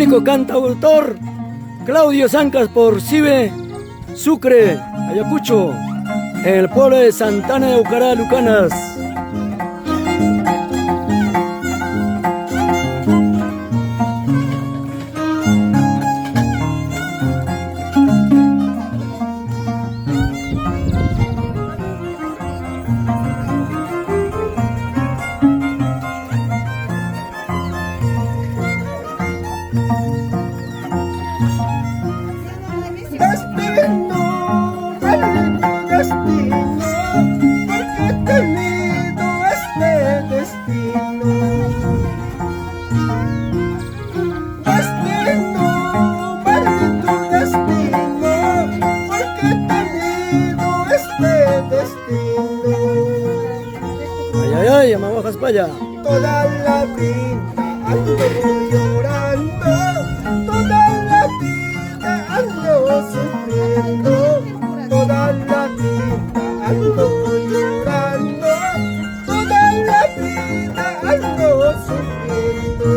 músico cantautor Claudio Zancas por Cibe, Sucre, Ayacucho, en el pueblo de Santana de Aucará, Lucanas. Ay, amabajas para allá. Toda la vida ando llorando, toda la vida ando sufriendo, toda la vida ando llorando, toda la vida ando sufriendo.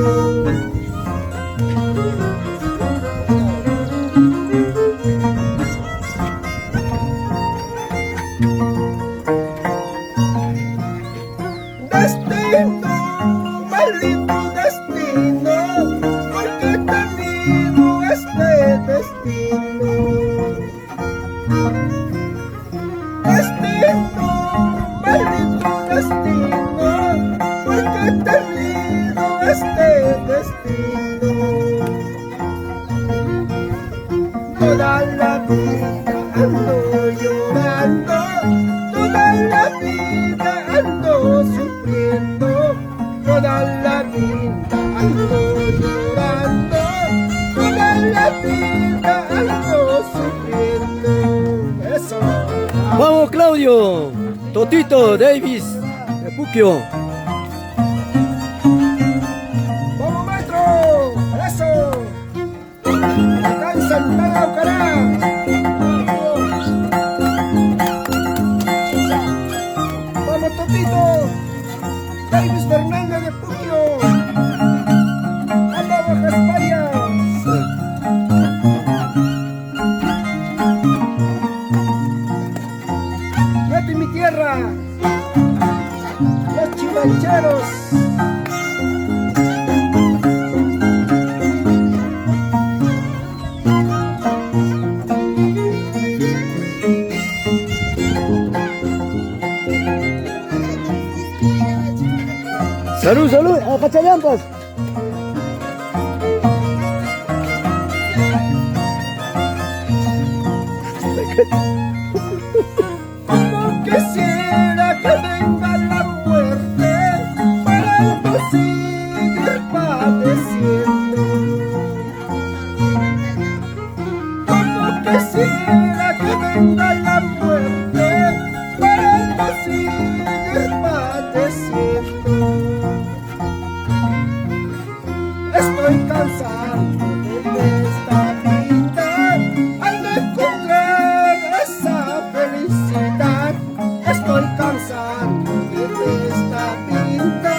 Destino, maldito destino, porque he tenido este destino. Destino, maldito destino, porque he tenido este destino. Toda la vida ando llorando, toda la vida ando sufriendo, toda la vida ando llorando, toda la vida ando sufriendo. Eso. Vamos, Claudio, Totito, Davis, Puquio. ¡Vamos, maestro! ¡Eso! Acá en Santana de Aucará. ¡Vamos, Totito! ¡Davis Fernández de Puquio! ¡Anda, Bajas Payas! ¡Vete mi tierra! ¡Los chimancheros! Salud, salud, a Pachayampas. Como quisiera que venga la muerte para no seguir padeciendo. Como quisiera que venga la muerte para no seguir padeciendo. Estoy cansado de esta vida, al no encontrar esa felicidad. Estoy cansado de esta vida,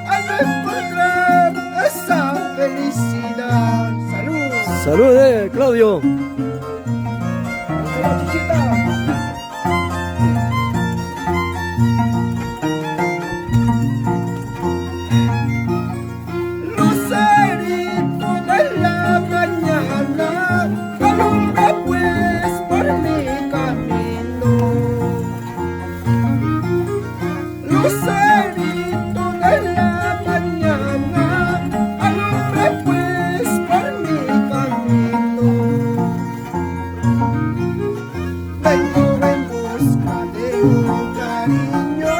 al no encontrar esa felicidad. ¡Salud! Salud, Claudio. Chichita. Lucerito de la mañana, alumbra pues por mi camino. Lucerito de la mañana, alumbra pues por mi camino. Vengo en busca de un cariño,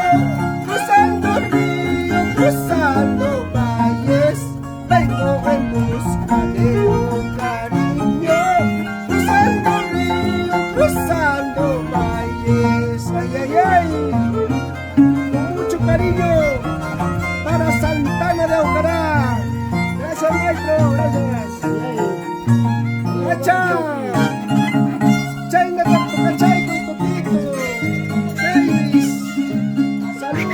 cruzando ríos, cruzando valles. Vengo en busca de un cariño, cruzando ríos, cruzando valles. Ay, ay, ay, con mucho cariño para Santana de Aucará. Gracias, maestro, gracias. ¡Hacha! ¡Chenga, cachay, con Totito! ¡Davis! ¡Salud!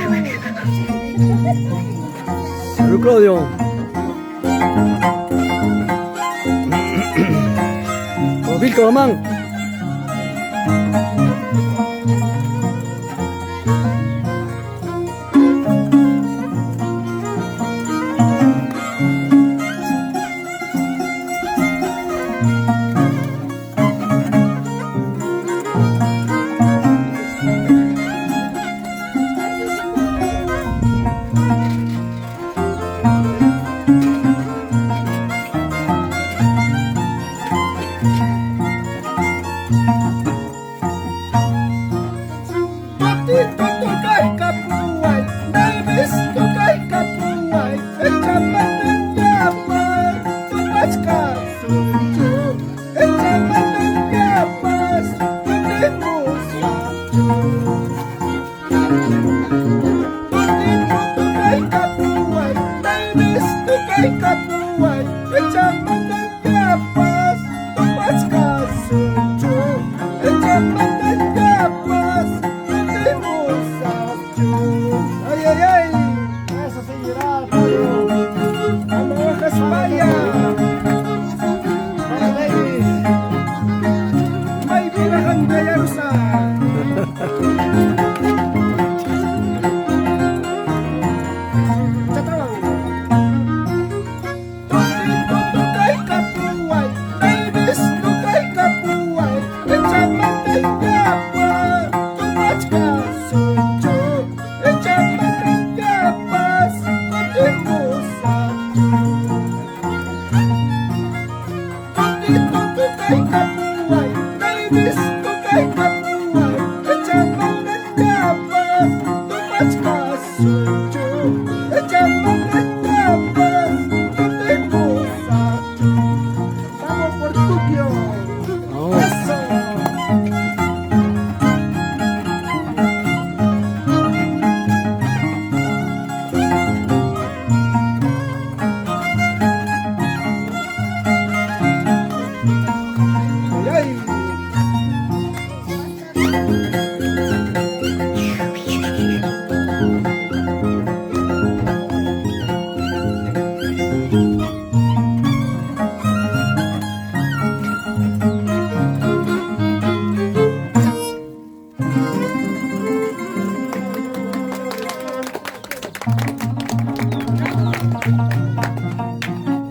Salud, Claudio. Vilca Mamán. Ay, ay, ay, eso seguirá, Pablo. Cuando bajas vaya. Para ladies. May birahan gaya rusa. Chatawang. Tukay kapuway, ladies, tukay kapuway. Echaman del gapa, tumach ka suncho. Echaman del gapas, kutin mo sa tukay